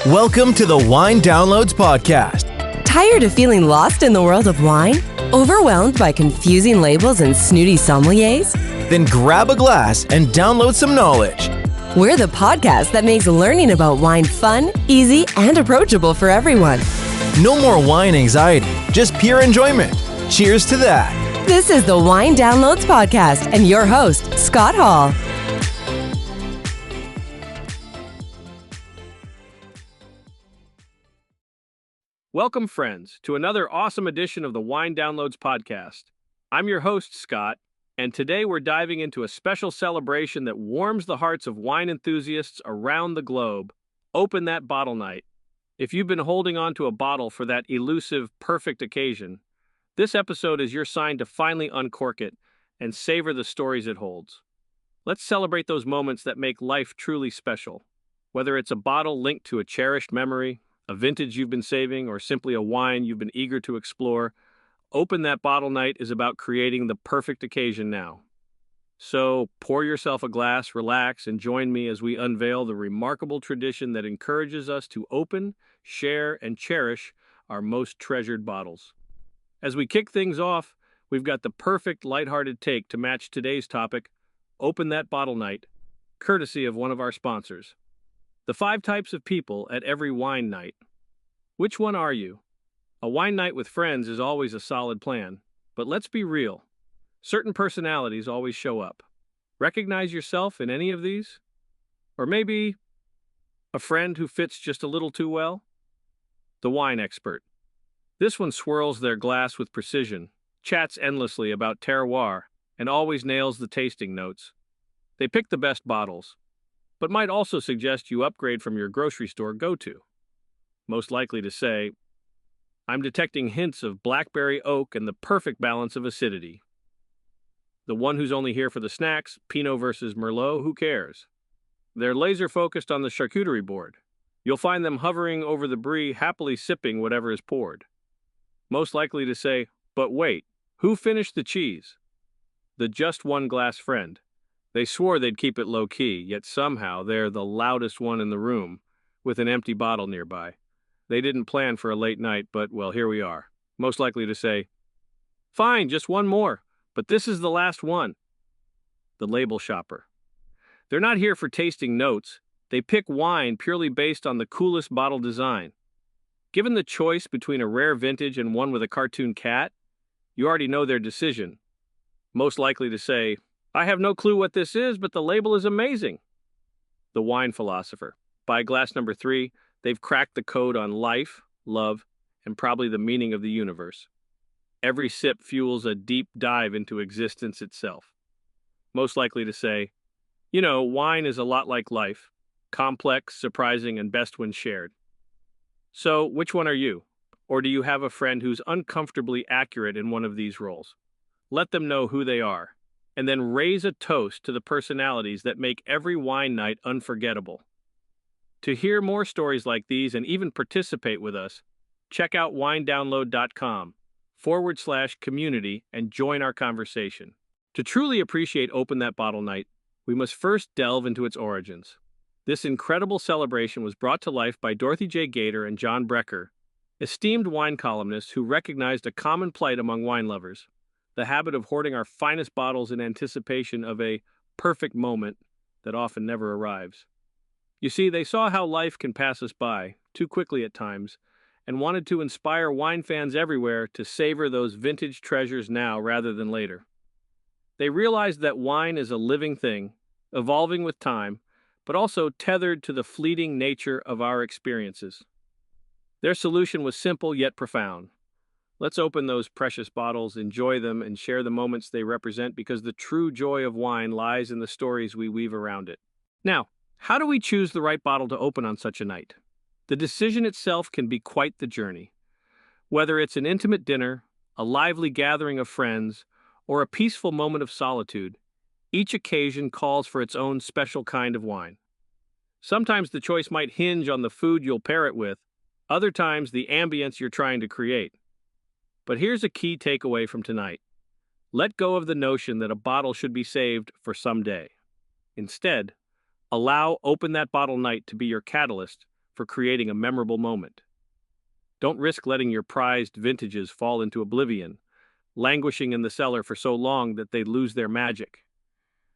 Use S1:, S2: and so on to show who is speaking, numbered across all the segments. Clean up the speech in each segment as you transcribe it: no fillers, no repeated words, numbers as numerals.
S1: Welcome to the Wine Downloads Podcast.
S2: Tired of feeling lost in the world of wine? Overwhelmed by confusing labels and snooty sommeliers?
S1: Then grab a glass and download some knowledge.
S2: We're the podcast that makes learning about wine fun, easy, and approachable for everyone.
S1: No more wine anxiety, just pure enjoyment. Cheers to that.
S2: This is the Wine Downloads Podcast and your host, Scott Hall.
S3: Welcome, friends, to another awesome edition of the Wine Downloads Podcast. I'm your host, Scott, and today we're diving into a special celebration that warms the hearts of wine enthusiasts around the globe. Open That Bottle Night. If you've been holding on to a bottle for that elusive, perfect occasion, this episode is your sign to finally uncork it and savor the stories it holds. Let's celebrate those moments that make life truly special. Whether it's a bottle linked to a cherished memory, a vintage you've been saving, or simply a wine you've been eager to explore, Open That Bottle Night is about creating the perfect occasion now. So pour yourself a glass, relax, and join me as we unveil the remarkable tradition that encourages us to open, share, and cherish our most treasured bottles. As we kick things off, we've got the perfect lighthearted take to match today's topic, Open That Bottle Night, courtesy of one of our sponsors. The 5 types of people at every wine night. Which one are you? A wine night with friends is always a solid plan, but let's be real. Certain personalities always show up. Recognize yourself in any of these? Or maybe a friend who fits just a little too well? The wine expert. This one swirls their glass with precision, chats endlessly about terroir, and always nails the tasting notes. They pick the best bottles, but might also suggest you upgrade from your grocery store go-to. Most likely to say, I'm detecting hints of blackberry oak and the perfect balance of acidity. The one who's only here for the snacks, Pinot versus Merlot, who cares? They're laser-focused on the charcuterie board. You'll find them hovering over the brie, happily sipping whatever is poured. Most likely to say, but wait, who finished the cheese? The just one glass friend. They swore they'd keep it low-key, yet somehow they're the loudest one in the room, with an empty bottle nearby. They didn't plan for a late night, but, well, here we are. Most likely to say, fine, just one more, but this is the last one. The label shopper. They're not here for tasting notes. They pick wine purely based on the coolest bottle design. Given the choice between a rare vintage and one with a cartoon cat, you already know their decision. Most likely to say, I have no clue what this is, but the label is amazing. The wine philosopher. By glass number 3, they've cracked the code on life, love, and probably the meaning of the universe. Every sip fuels a deep dive into existence itself. Most likely to say, you know, wine is a lot like life, complex, surprising, and best when shared. So, which one are you? Or do you have a friend who's uncomfortably accurate in one of these roles? Let them know who they are, and then raise a toast to the personalities that make every wine night unforgettable. To hear more stories like these and even participate with us, check out winedownload.com/community and join our conversation. To truly appreciate Open That Bottle Night, we must first delve into its origins. This incredible celebration was brought to life by Dorothy J. Gaiter and John Brecher, esteemed wine columnists who recognized a common plight among wine lovers, the habit of hoarding our finest bottles in anticipation of a perfect moment that often never arrives. You see, they saw how life can pass us by, too quickly at times, and wanted to inspire wine fans everywhere to savor those vintage treasures now rather than later. They realized that wine is a living thing, evolving with time, but also tethered to the fleeting nature of our experiences. Their solution was simple yet profound. Let's open those precious bottles, enjoy them, and share the moments they represent because the true joy of wine lies in the stories we weave around it. Now, how do we choose the right bottle to open on such a night? The decision itself can be quite the journey. Whether it's an intimate dinner, a lively gathering of friends, or a peaceful moment of solitude, each occasion calls for its own special kind of wine. Sometimes the choice might hinge on the food you'll pair it with, other times the ambience you're trying to create. But here's a key takeaway from tonight. Let go of the notion that a bottle should be saved for someday. Instead, allow Open That Bottle Night to be your catalyst for creating a memorable moment. Don't risk letting your prized vintages fall into oblivion, languishing in the cellar for so long that they lose their magic.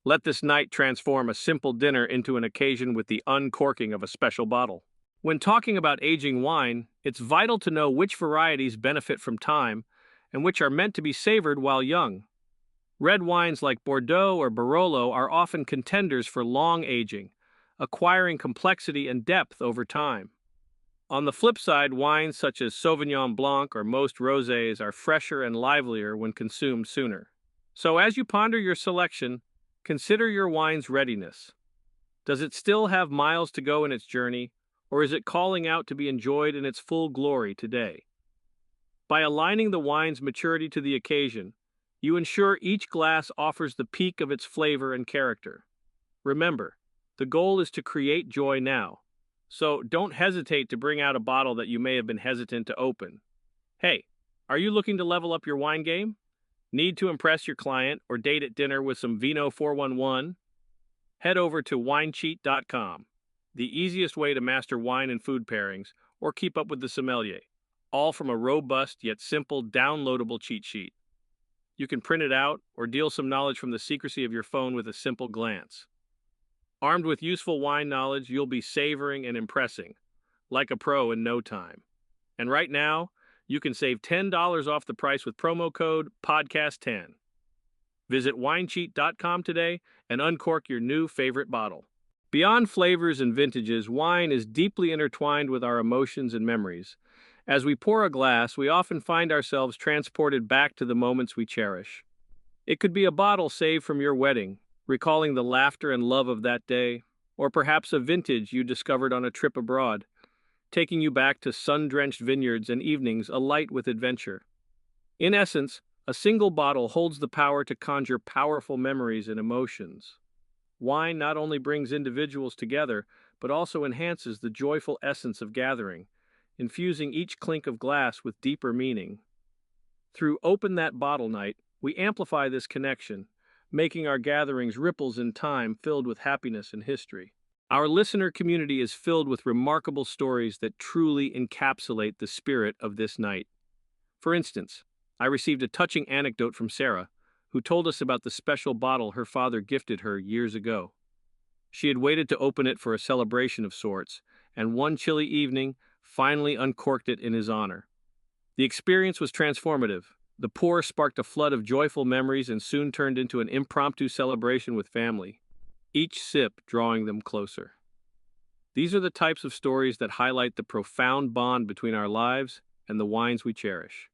S3: Let this night transform a simple dinner into an occasion with the uncorking of a special bottle. When talking about aging wine, it's vital to know which varieties benefit from time and which are meant to be savored while young. Red wines like Bordeaux or Barolo are often contenders for long aging, acquiring complexity and depth over time. On the flip side, wines such as Sauvignon Blanc or most rosés are fresher and livelier when consumed sooner. So as you ponder your selection, consider your wine's readiness. Does it still have miles to go in its journey, or is it calling out to be enjoyed in its full glory today? By aligning the wine's maturity to the occasion, you ensure each glass offers the peak of its flavor and character. Remember, the goal is to create joy now, so don't hesitate to bring out a bottle that you may have been hesitant to open. Hey, are you looking to level up your wine game? Need to impress your client or date at dinner with some Vino 411? Head over to winecheat.com, the easiest way to master wine and food pairings or keep up with the sommelier, all from a robust yet simple downloadable cheat sheet. You can print it out or deal some knowledge from the secrecy of your phone with a simple glance. Armed with useful wine knowledge, you'll be savoring and impressing, like a pro in no time. And right now, you can save $10 off the price with promo code PODCAST10. Visit winecheat.com today and uncork your new favorite bottle. Beyond flavors and vintages, wine is deeply intertwined with our emotions and memories. As we pour a glass, we often find ourselves transported back to the moments we cherish. It could be a bottle saved from your wedding, recalling the laughter and love of that day, or perhaps a vintage you discovered on a trip abroad, taking you back to sun-drenched vineyards and evenings alight with adventure. In essence, a single bottle holds the power to conjure powerful memories and emotions. Wine not only brings individuals together, but also enhances the joyful essence of gathering, infusing each clink of glass with deeper meaning. Through Open That Bottle Night, we amplify this connection, making our gatherings ripples in time filled with happiness and history. Our listener community is filled with remarkable stories that truly encapsulate the spirit of this night. For instance, I received a touching anecdote from Sarah, who told us about the special bottle her father gifted her years ago. She had waited to open it for a celebration of sorts, and one chilly evening finally uncorked it in his honor. The experience was transformative. The pour sparked a flood of joyful memories and soon turned into an impromptu celebration with family, each sip drawing them closer. These are the types of stories that highlight the profound bond between our lives and the wines we cherish.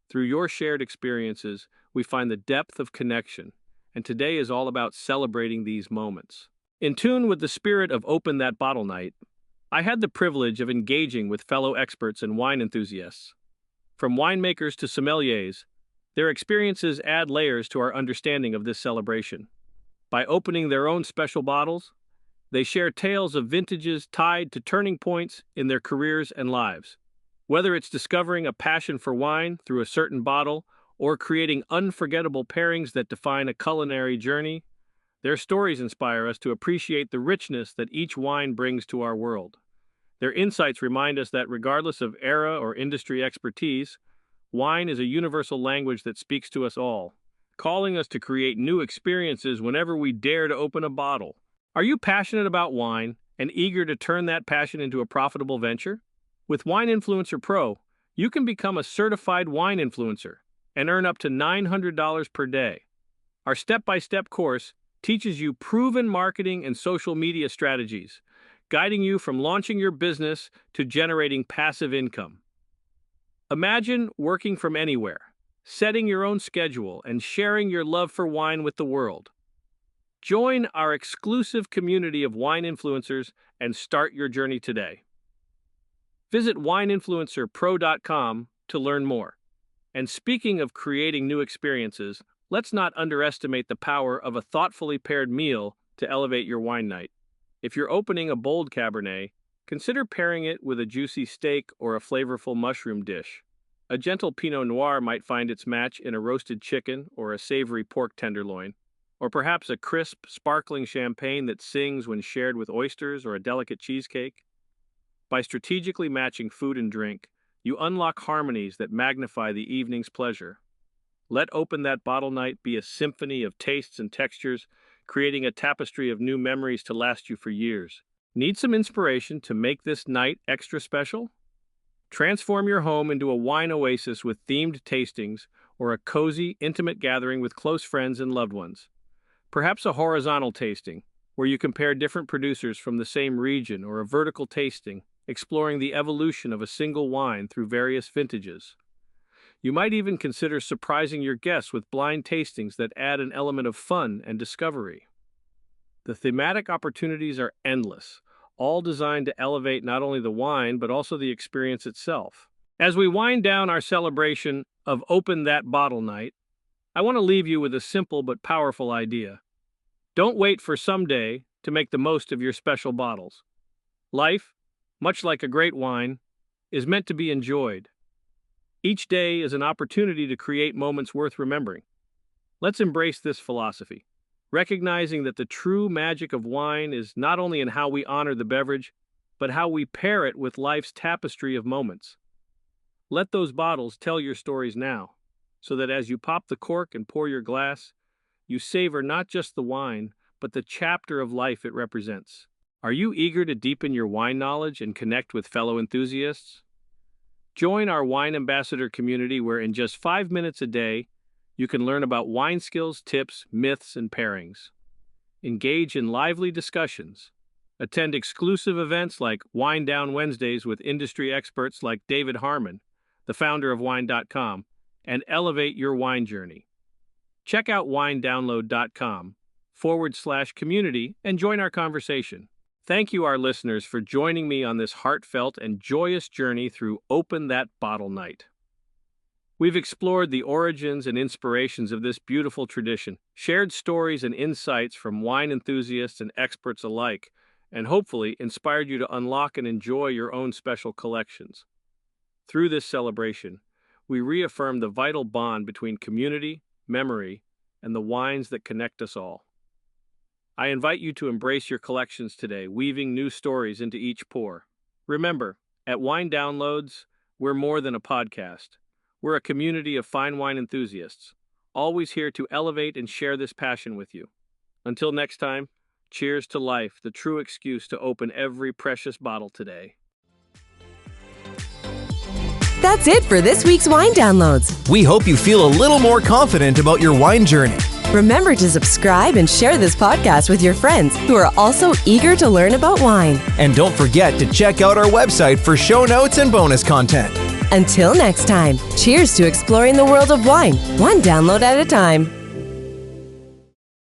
S3: Through your shared experiences, we find the depth of connection, and today is all about celebrating these moments. In tune with the spirit of Open That Bottle Night, I had the privilege of engaging with fellow experts and wine enthusiasts. From winemakers to sommeliers, their experiences add layers to our understanding of this celebration. By opening their own special bottles, they share tales of vintages tied to turning points in their careers and lives. Whether it's discovering a passion for wine through a certain bottle or creating unforgettable pairings that define a culinary journey, their stories inspire us to appreciate the richness that each wine brings to our world. Their insights remind us that regardless of era or industry expertise, wine is a universal language that speaks to us all, calling us to create new experiences whenever we dare to open a bottle. Are you passionate about wine and eager to turn that passion into a profitable venture? With Wine Influencer Pro, you can become a certified wine influencer and earn up to $900 per day. Our step-by-step course teaches you proven marketing and social media strategies, guiding you from launching your business to generating passive income. Imagine working from anywhere, setting your own schedule, and sharing your love for wine with the world. Join our exclusive community of wine influencers and start your journey today. Visit wineinfluencerpro.com to learn more. And speaking of creating new experiences, let's not underestimate the power of a thoughtfully paired meal to elevate your wine night. If you're opening a bold Cabernet, consider pairing it with a juicy steak or a flavorful mushroom dish. A gentle Pinot Noir might find its match in a roasted chicken or a savory pork tenderloin, or perhaps a crisp, sparkling champagne that sings when shared with oysters or a delicate cheesecake. By strategically matching food and drink, you unlock harmonies that magnify the evening's pleasure. Let Open That Bottle Night be a symphony of tastes and textures, creating a tapestry of new memories to last you for years. Need some inspiration to make this night extra special? Transform your home into a wine oasis with themed tastings or a cozy, intimate gathering with close friends and loved ones. Perhaps a horizontal tasting, where you compare different producers from the same region, or a vertical tasting, exploring the evolution of a single wine through various vintages. You might even consider surprising your guests with blind tastings that add an element of fun and discovery. The thematic opportunities are endless, all designed to elevate not only the wine, but also the experience itself. As we wind down our celebration of Open That Bottle Night, I want to leave you with a simple but powerful idea. Don't wait for someday to make the most of your special bottles. Life, much like a great wine, is meant to be enjoyed. Each day is an opportunity to create moments worth remembering. Let's embrace this philosophy, recognizing that the true magic of wine is not only in how we honor the beverage, but how we pair it with life's tapestry of moments. Let those bottles tell your stories now, so that as you pop the cork and pour your glass, you savor not just the wine, but the chapter of life it represents. Are you eager to deepen your wine knowledge and connect with fellow enthusiasts? Join our Wine Ambassador community where in just 5 minutes a day, you can learn about wine skills, tips, myths, and pairings. Engage in lively discussions. Attend exclusive events like Wine Down Wednesdays with industry experts like David Harmon, the founder of Wine.com, and elevate your wine journey. Check out winedownload.com/community and join our conversation. Thank you, our listeners, for joining me on this heartfelt and joyous journey through Open That Bottle Night. We've explored the origins and inspirations of this beautiful tradition, shared stories and insights from wine enthusiasts and experts alike, and hopefully inspired you to unlock and enjoy your own special collections. Through this celebration, we reaffirm the vital bond between community, memory, and the wines that connect us all. I invite you to embrace your collections today, weaving new stories into each pour. Remember, at Wine Downloads, we're more than a podcast. We're a community of fine wine enthusiasts, always here to elevate and share this passion with you. Until next time, cheers to life, the true excuse to open every precious bottle today.
S2: That's it for this week's Wine Downloads.
S1: We hope you feel a little more confident about your wine journey.
S2: Remember to subscribe and share this podcast with your friends who are also eager to learn about wine.
S1: And don't forget to check out our website for show notes and bonus content.
S2: Until next time, cheers to exploring the world of wine, one download at a time.